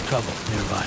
trouble nearby.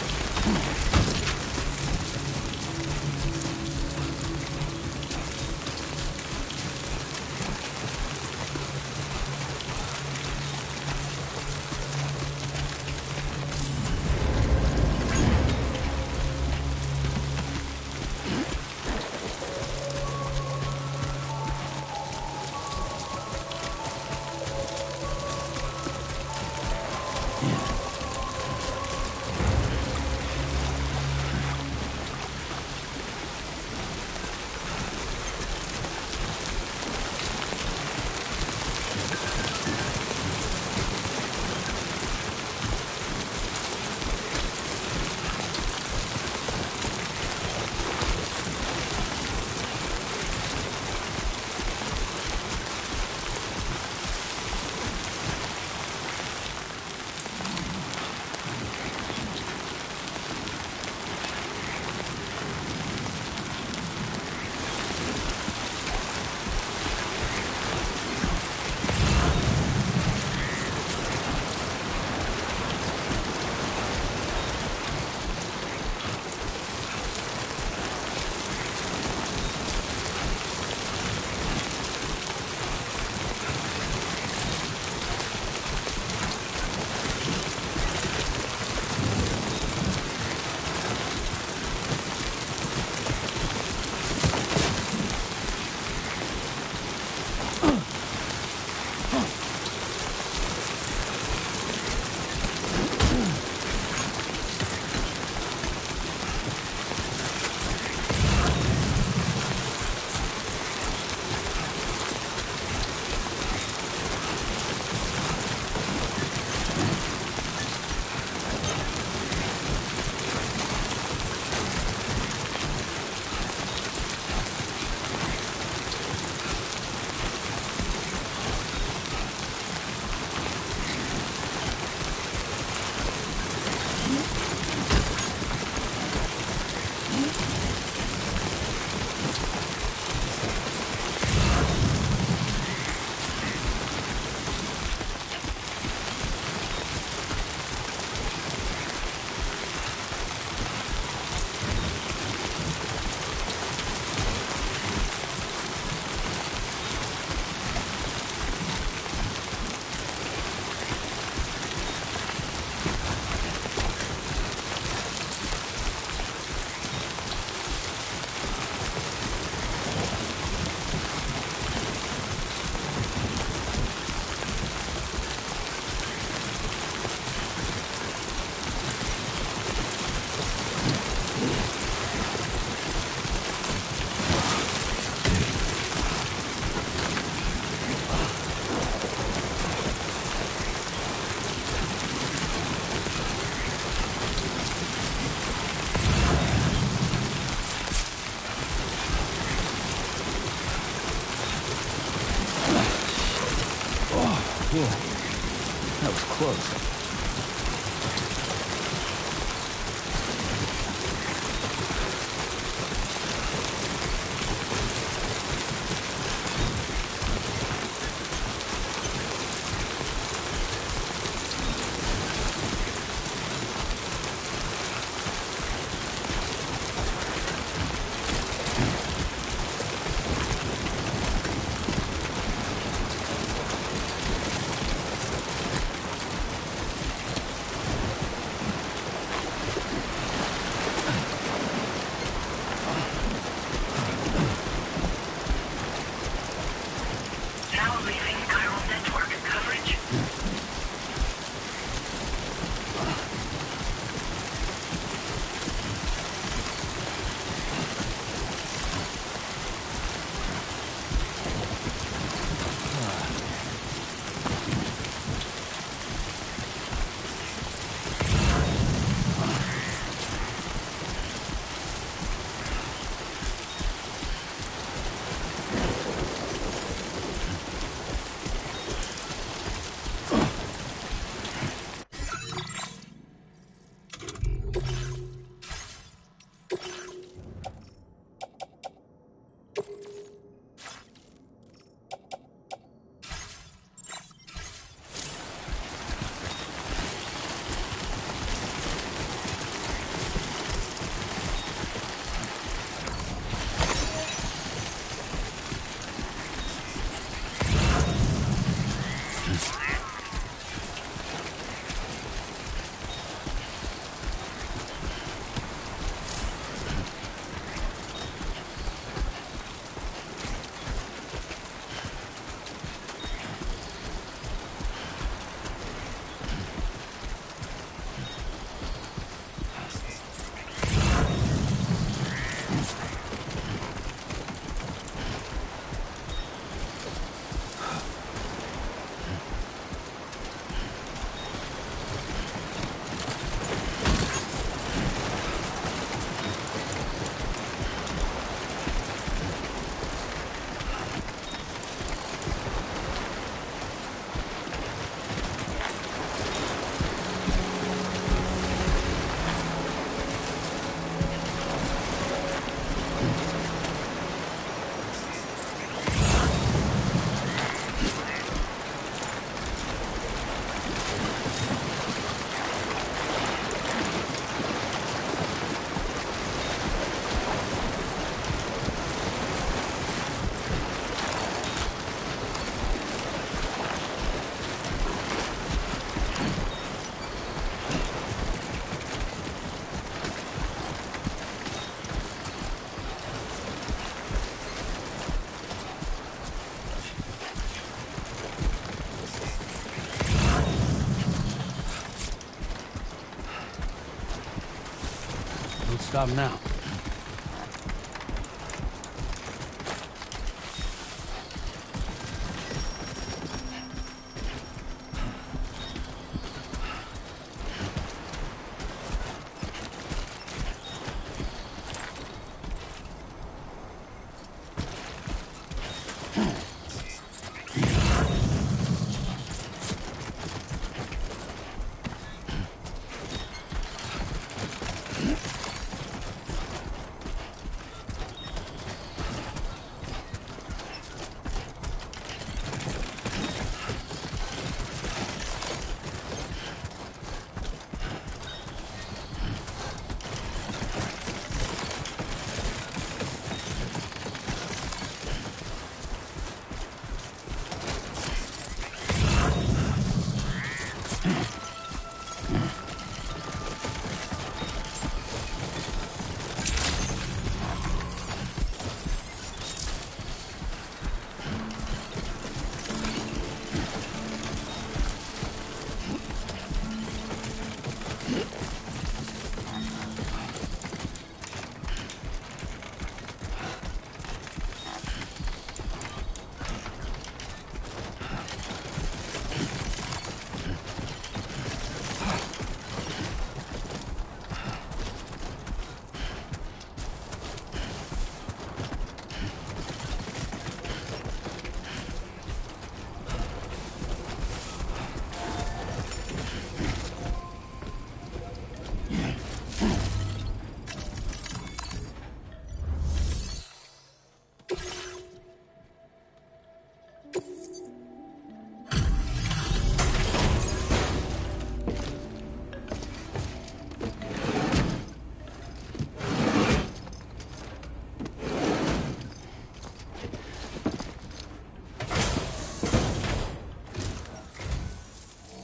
Whoa, that was close. Don't stop now.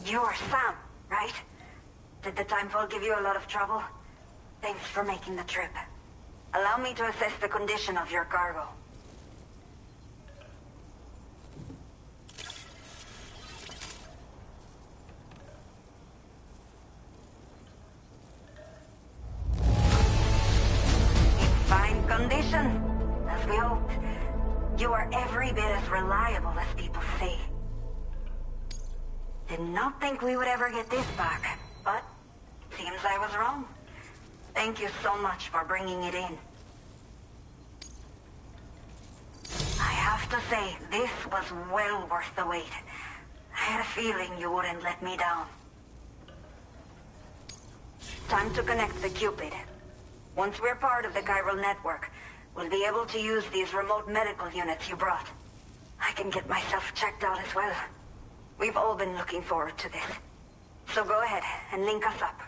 You're Sam, right? Did the timefall give you a lot of trouble? Thanks for making the trip. Allow me to assess the condition of your cargo. In fine condition, as we hoped. You are every bit as reliable as people say. Did not think we would ever get this back, but seems I was wrong. Thank you so much for bringing it in. I have to say, this was well worth the wait. I had a feeling you wouldn't let me down. Time to connect the Cupid. Once we're part of the chiral network, we'll be able to use these remote medical units you brought. I can get myself checked out as well. We've all been looking forward to this. So go ahead and link us up.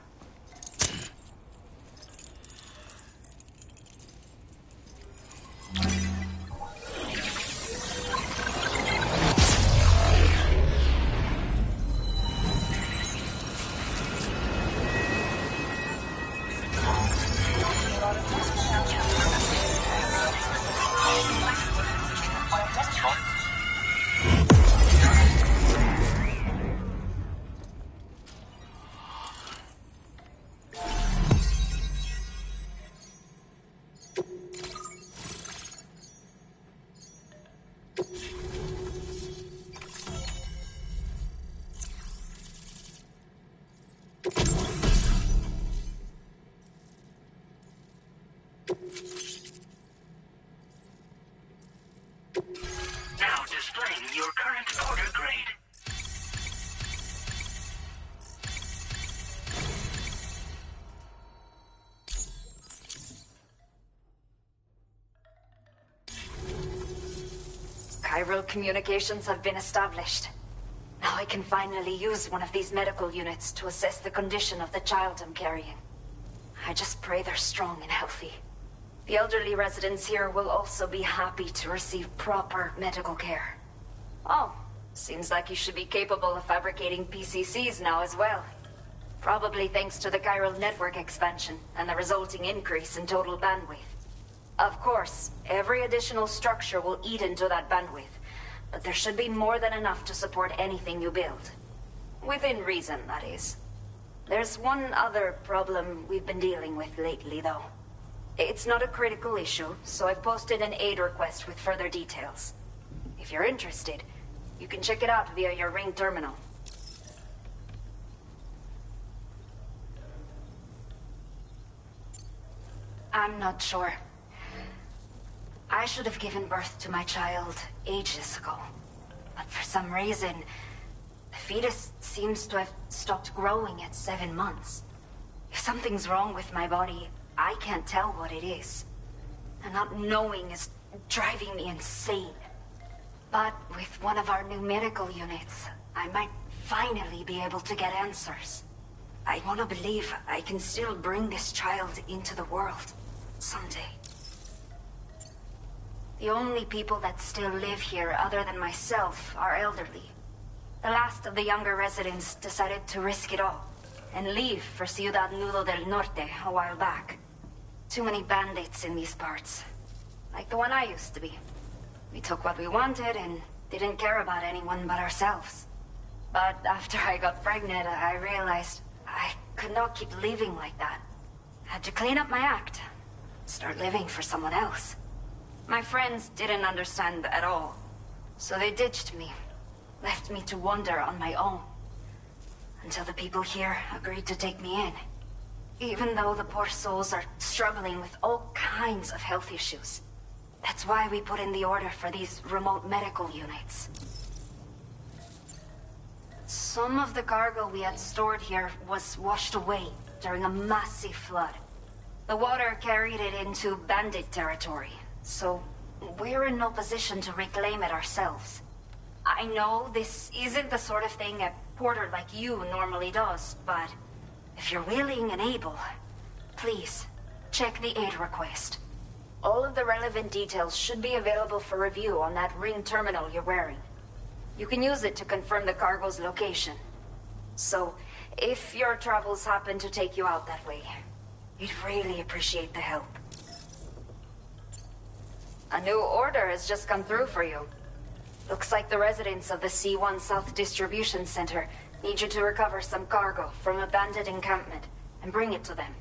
Now displaying your current order grade. Chiral communications have been established. Now I can finally use one of these medical units to assess the condition of the child I'm carrying. I just pray they're strong and healthy. The elderly residents here will also be happy to receive proper medical care. Oh, seems like you should be capable of fabricating PCCs now as well. Probably thanks to the chiral network expansion and the resulting increase in total bandwidth. Of course, every additional structure will eat into that bandwidth, but there should be more than enough to support anything you build. Within reason, that is. There's one other problem we've been dealing with lately, though. It's not a critical issue, so I've posted an aid request with further details. If you're interested, you can check it out via your Ring terminal. I'm not sure. I should have given birth to my child ages ago. But for some reason, the fetus seems to have stopped growing at 7 months. If something's wrong with my body, I can't tell what it is. And not knowing is driving me insane. But with one of our new medical units, I might finally be able to get answers. I want to believe I can still bring this child into the world someday. The only people that still live here other than myself are elderly. The last of the younger residents decided to risk it all and leave for Ciudad Nudo del Norte a while back. Too many bandits in these parts. Like the one I used to be. We took what we wanted and didn't care about anyone but ourselves. But after I got pregnant, I realized I could not keep living like that. Had to clean up my act. Start living for someone else. My friends didn't understand at all. So they ditched me. Left me to wander on my own. Until the people here agreed to take me in. Even though the poor souls are struggling with all kinds of health issues. That's why we put in the order for these remote medical units. Some of the cargo we had stored here was washed away during a massive flood. The water carried it into bandit territory, so we're in no position to reclaim it ourselves. I know this isn't the sort of thing a porter like you normally does, but if you're willing and able, please, check the aid request. All of the relevant details should be available for review on that Ring terminal you're wearing. You can use it to confirm the cargo's location. So, if your travels happen to take you out that way, we'd really appreciate the help. A new order has just come through for you. Looks like the residents of the C1 South Distribution Center need you to recover some cargo from a bandit encampment and bring it to them.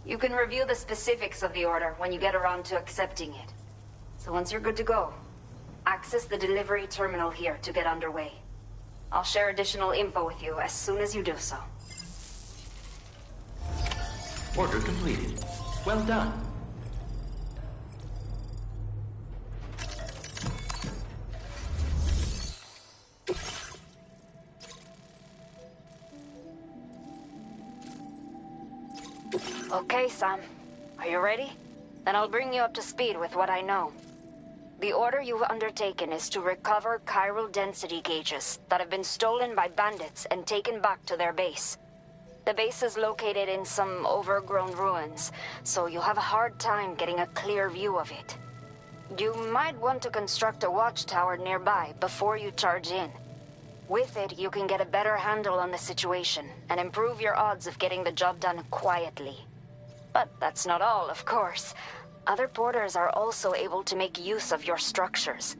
You can review the specifics of the order when you get around to accepting it. So once you're good to go, access the delivery terminal here to get underway. I'll share additional info with you as soon as you do so. Order completed. Well done. Okay, Sam. Are you ready? Then I'll bring you up to speed with what I know. The order you've undertaken is to recover chiral density gauges that have been stolen by bandits and taken back to their base. The base is located in some overgrown ruins, so you'll have a hard time getting a clear view of it. You might want to construct a watchtower nearby before you charge in. With it, you can get a better handle on the situation and improve your odds of getting the job done quietly. But that's not all, of course. Other porters are also able to make use of your structures.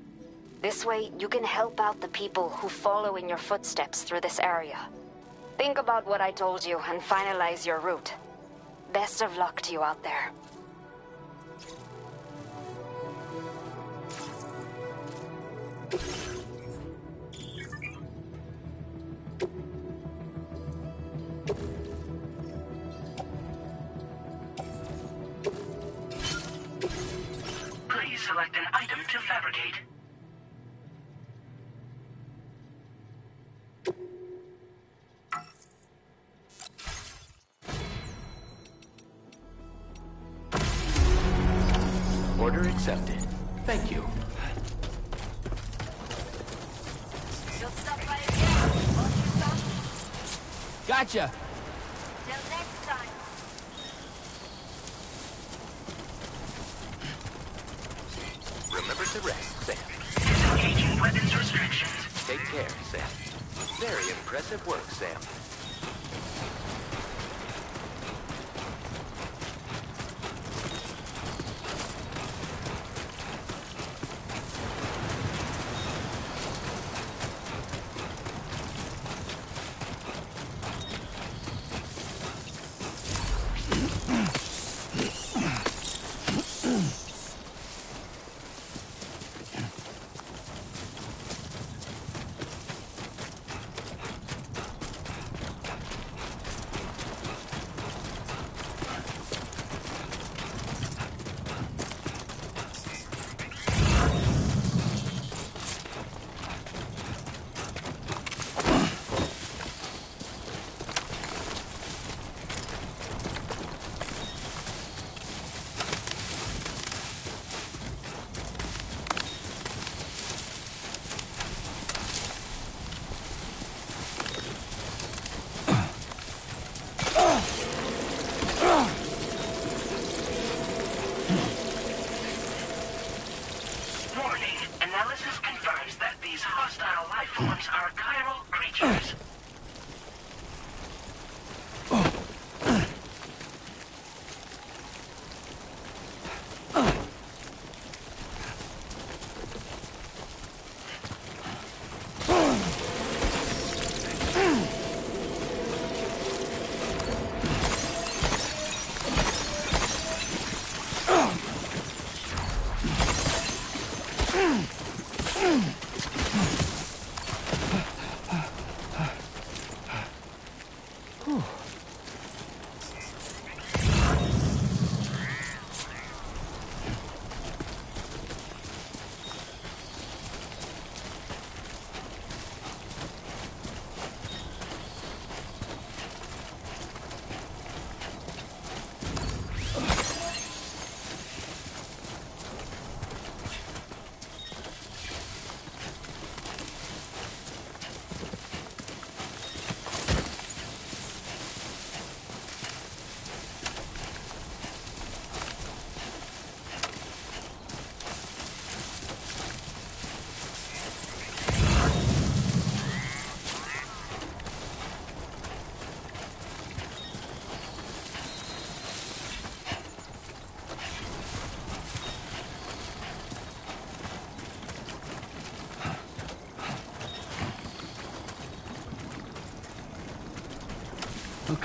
This way, you can help out the people who follow in your footsteps through this area. Think about what I told you and finalize your route. Best of luck to you out there. Please select an item to fabricate. Order accepted. Thank you. Gotcha! Till next time. Remember to rest, Sam. Disengaging weapons restrictions. Take care, Sam. Very impressive work, Sam.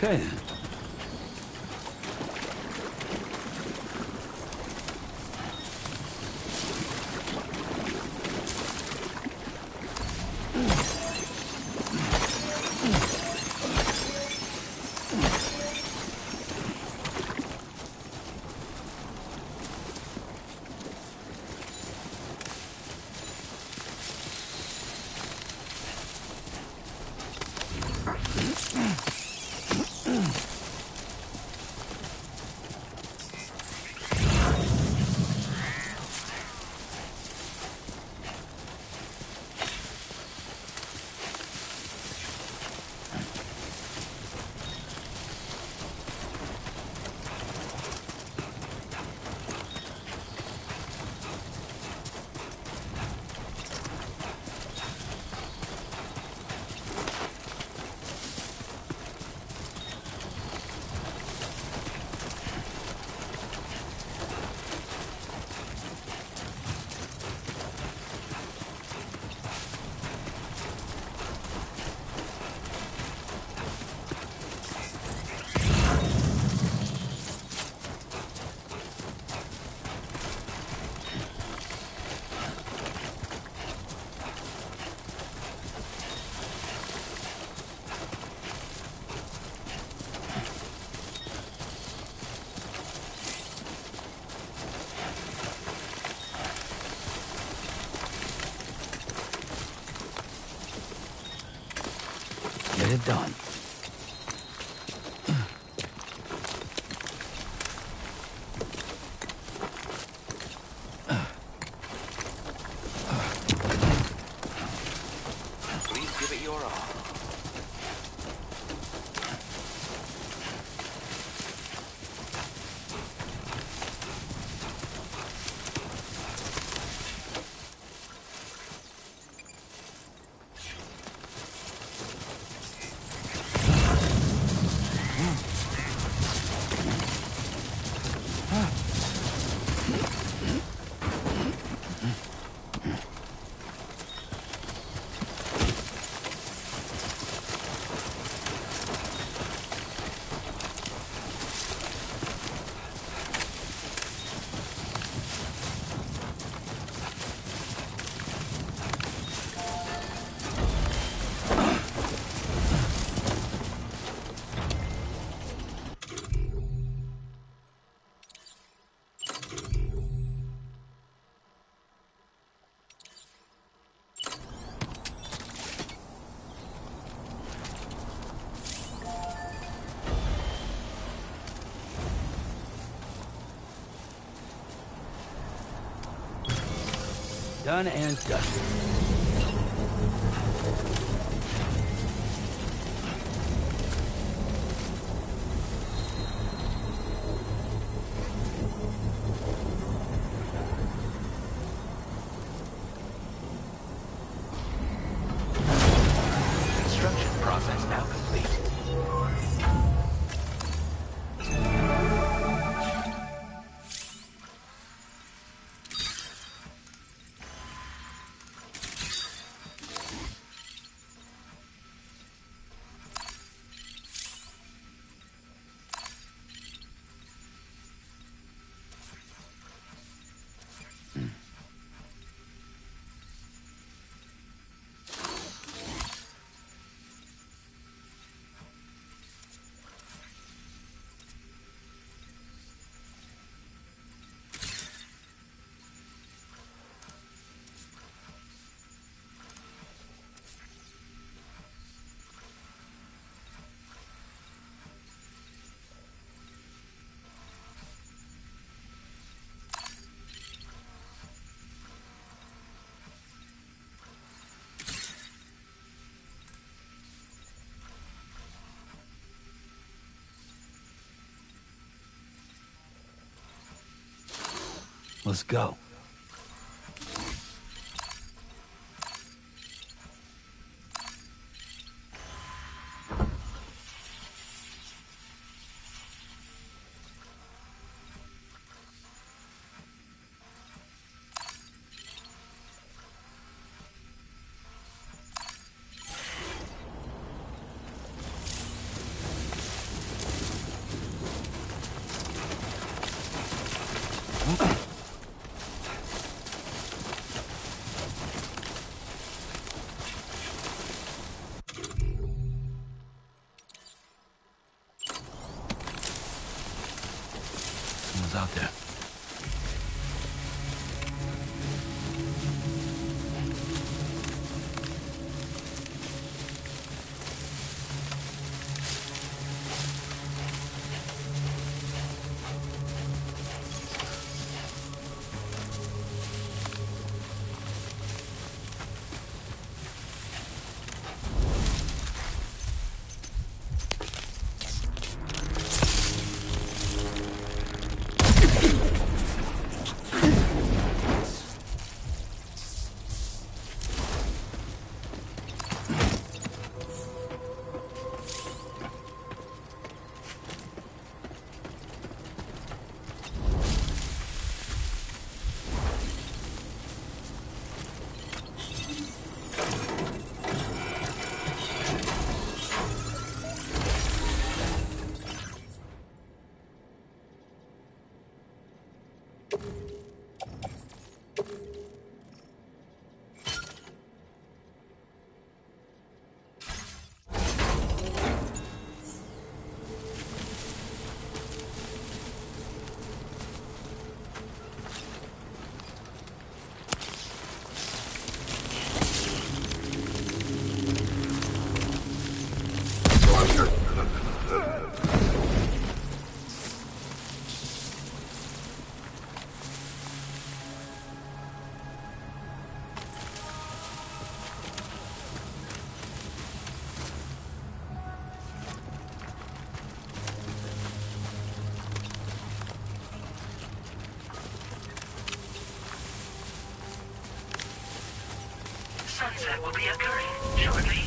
Okay then. Get it done. Please give it your all. Done and dusted. Construction process now complete. Let's go. Someone's out there. Sunset will be occurring shortly.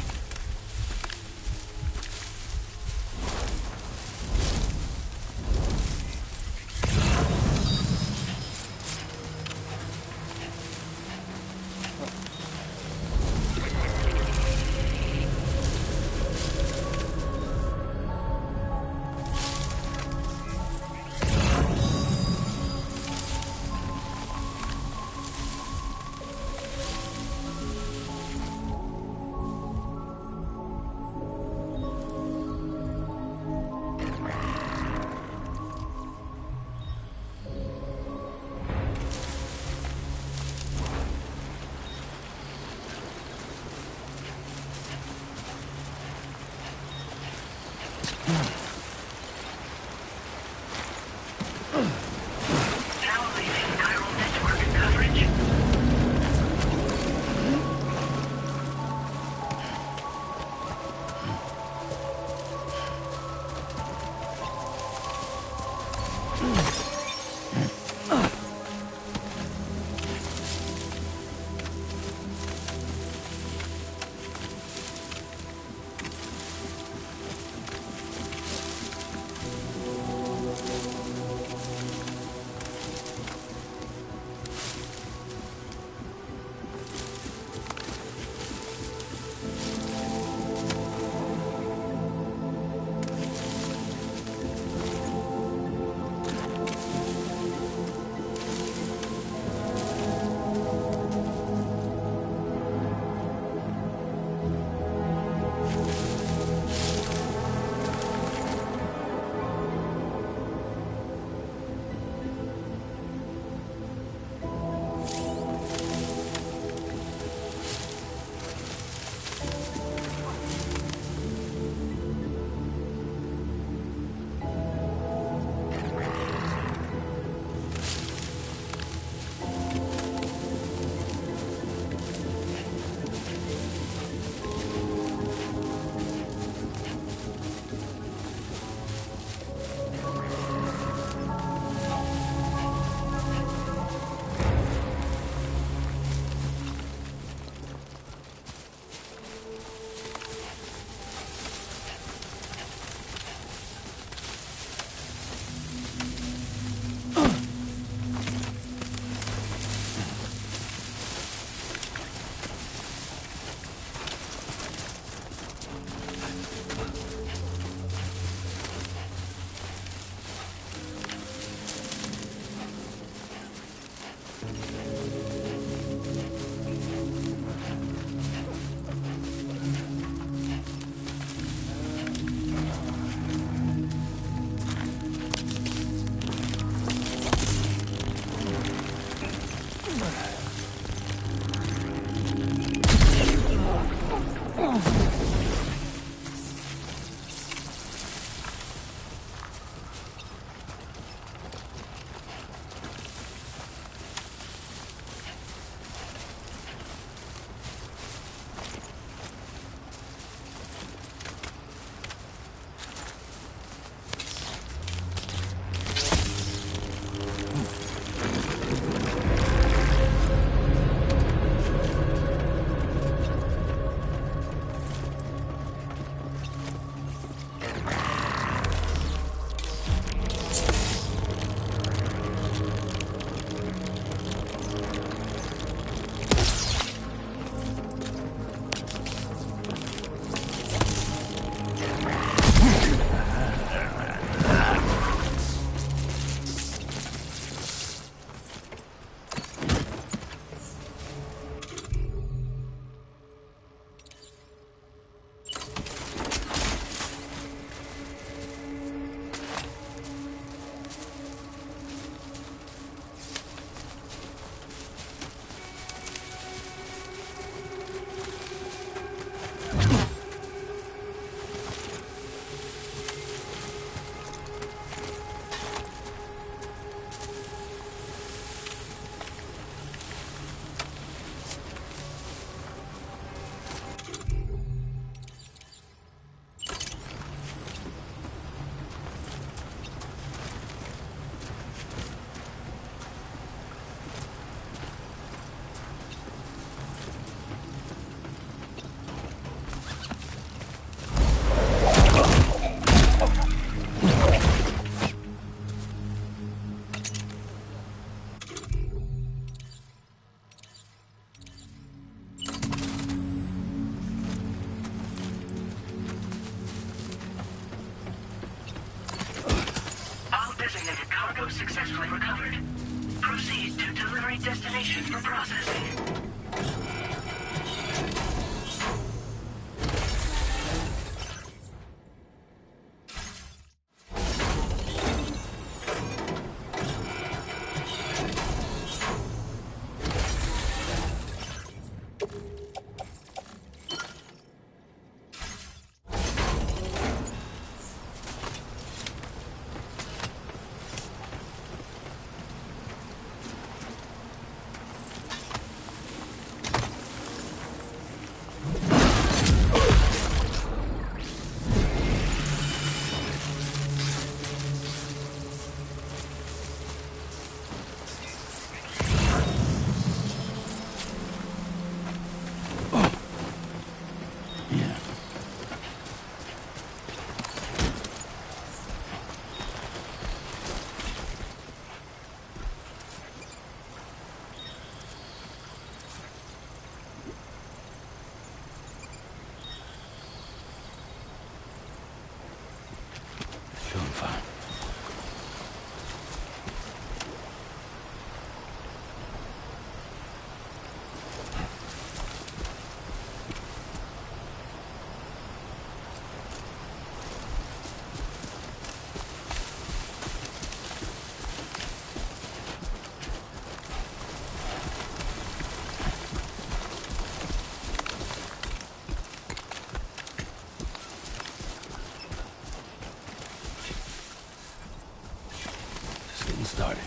Designated cargo successfully recovered. Proceed to delivery destination for processing. Doing fine. Just getting started.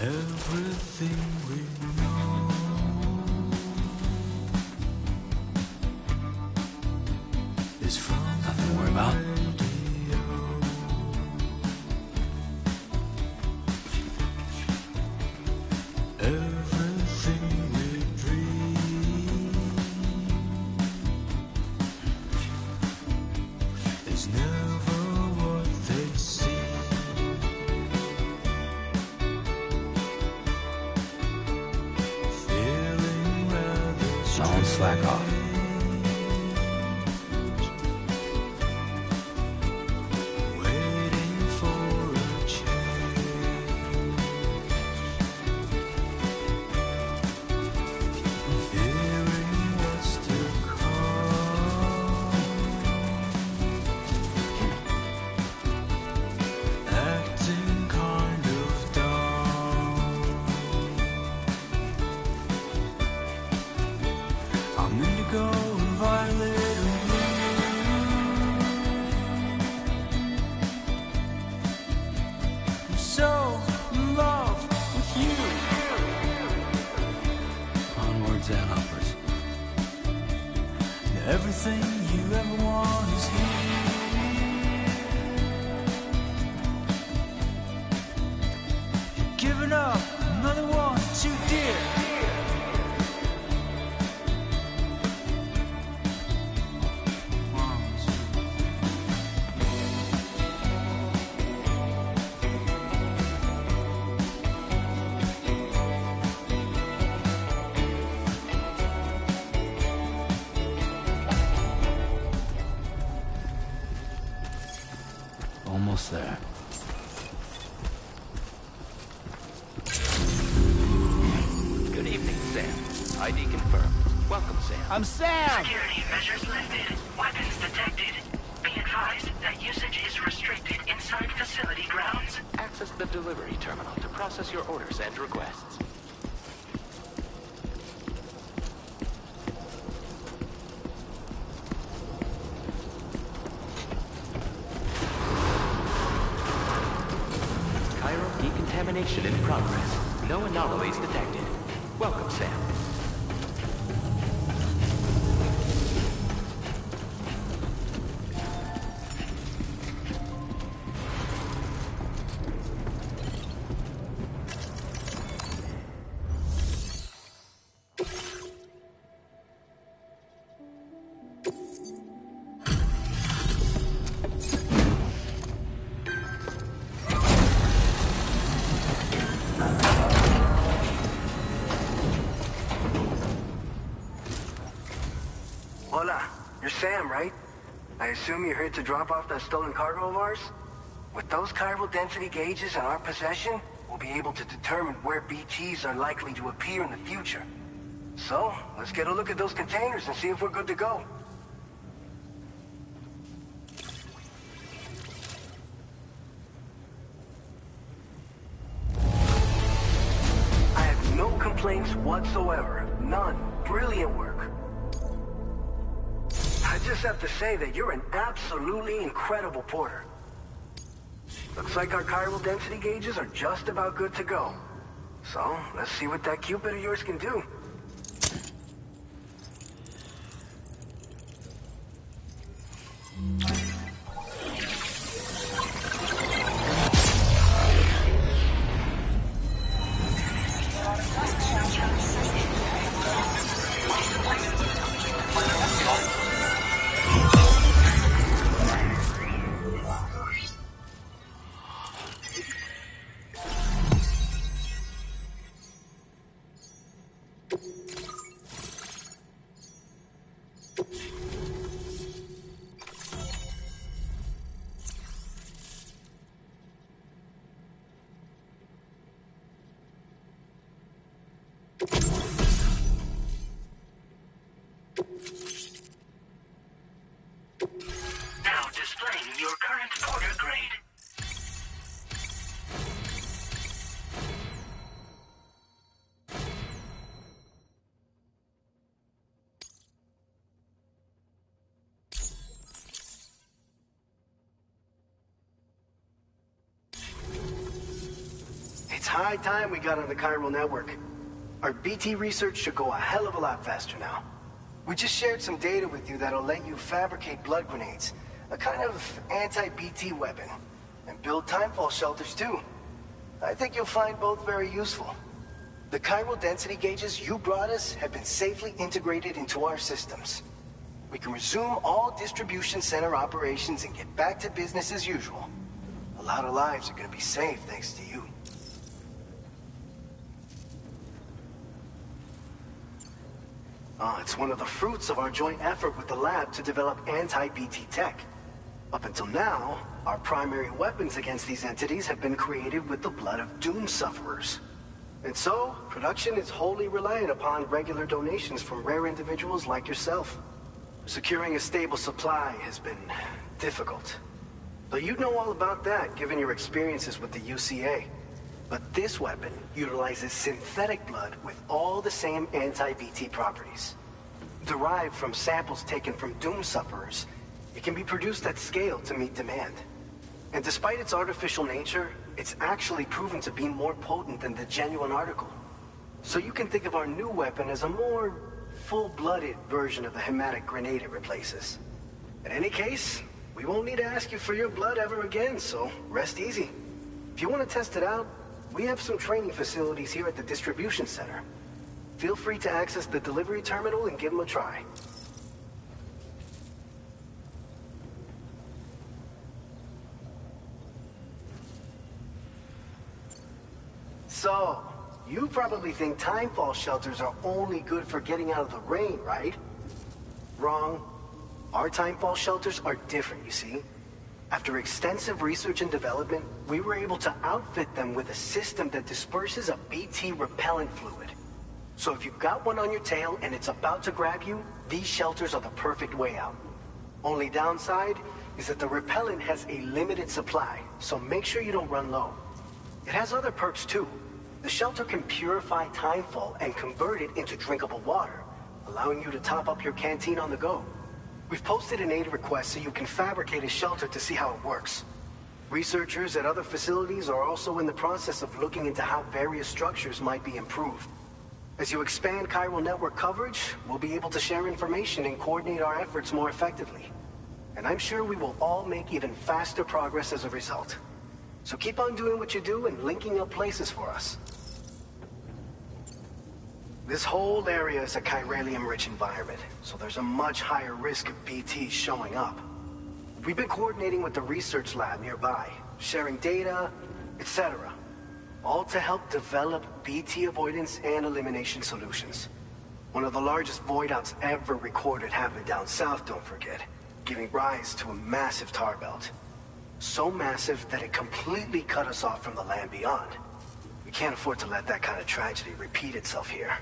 Everything we know is from Nothing to worry about. radio. Everything we dream is never what they see. Feeling rather Don't slack off. waiting for a change. Fearing what's to come. Acting kind of dumb. I'm indigo and violet and blue. I'm so in love with you. Onwards and upwards. And everything you ever want is here. You're giving up another one too dear. Almost there. Good evening, Sam. ID confirmed. Welcome, Sam. I'm Sam! Security measures lifted. Weapons detected. Be advised that usage is restricted inside facility grounds. Access the delivery terminal to process your orders and requests. Contamination in progress. No anomalies detected. Welcome, Sam. Hola, you're Sam, right? I assume you're here to drop off that stolen cargo of ours? With those chiral density gauges in our possession, we'll be able to determine where BTs are likely to appear in the future. So, let's get a look at those containers and see if we're good to go. I have no complaints whatsoever. None. Brilliant work. I just have to say that you're an absolutely incredible porter. Looks like our chiral density gauges are just about good to go. So, let's see what that Cupid of yours can do. Now displaying your current porter grade. It's high time we got on the chiral network. Our BT research should go a hell of a lot faster now. We just shared some data with you that'll let you fabricate blood grenades, a kind of anti-BT weapon, and build timefall shelters too. I think you'll find both very useful. The chiral density gauges you brought us have been safely integrated into our systems. We can resume all distribution center operations and get back to business as usual. A lot of lives are gonna be saved thanks to you. It's one of the fruits of our joint effort with the lab to develop anti-BT tech. Up until now, our primary weapons against these entities have been created with the blood of doom sufferers. And so, production is wholly reliant upon regular donations from rare individuals like yourself. Securing a stable supply has been difficult. Though you'd know all about that, given your experiences with the UCA. But this weapon utilizes synthetic blood with all the same anti-BT properties. Derived from samples taken from doom sufferers, it can be produced at scale to meet demand. And despite its artificial nature, it's actually proven to be more potent than the genuine article. So you can think of our new weapon as a more full-blooded version of the hematic grenade it replaces. In any case, we won't need to ask you for your blood ever again, so rest easy. If you want to test it out, we have some training facilities here at the distribution center. Feel free to access the delivery terminal and give them a try. So, you probably think timefall shelters are only good for getting out of the rain, right? Wrong. Our timefall shelters are different, you see. After extensive research and development, we were able to outfit them with a system that disperses a BT repellent fluid. So if you've got one on your tail and it's about to grab you, these shelters are the perfect way out. Only downside is that the repellent has a limited supply, so make sure you don't run low. It has other perks too. The shelter can purify timefall and convert it into drinkable water, allowing you to top up your canteen on the go. We've posted an aid request so you can fabricate a shelter to see how it works. Researchers at other facilities are also in the process of looking into how various structures might be improved. As you expand chiral network coverage, we'll be able to share information and coordinate our efforts more effectively. And I'm sure we will all make even faster progress as a result. So keep on doing what you do and linking up places for us. This whole area is a chiralium-rich environment, so there's a much higher risk of BTs showing up. We've been coordinating with the research lab nearby, sharing data, etc. All to help develop BT avoidance and elimination solutions. One of the largest void outs ever recorded happened down south, don't forget, giving rise to a massive tar belt. So massive that it completely cut us off from the land beyond. We can't afford to let that kind of tragedy repeat itself here.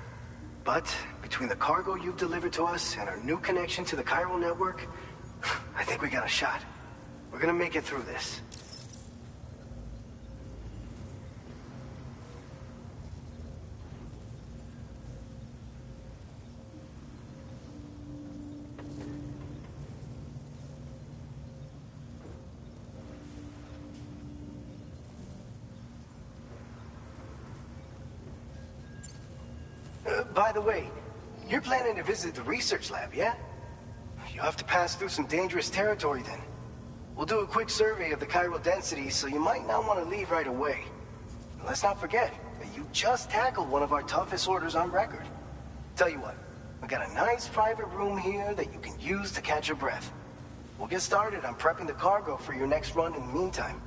But between the cargo you've delivered to us and our new connection to the chiral network, I think we got a shot. We're gonna make it through this. By the way, you're planning to visit the research lab, yeah? You'll have to pass through some dangerous territory then. We'll do a quick survey of the chiral density, so you might not want to leave right away. And let's not forget that you just tackled one of our toughest orders on record. Tell you what, we got a nice private room here that you can use to catch your breath. We'll get started on prepping the cargo for your next run in the meantime.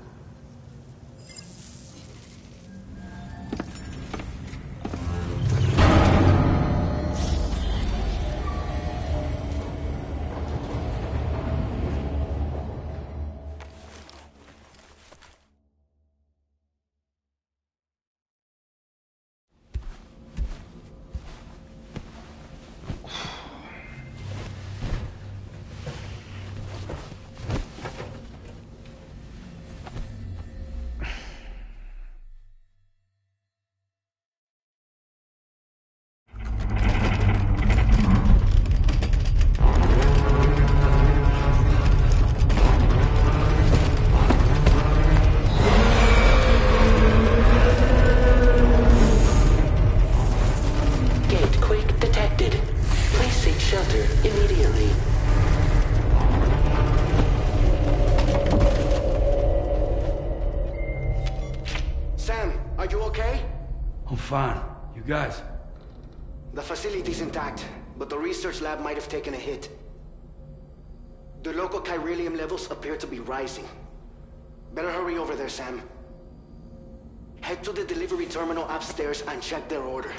Fine. You guys? The facility's intact, but the research lab might have taken a hit. The local chiralium levels appear to be rising. Better hurry over there, Sam. Head to the delivery terminal upstairs and check their order.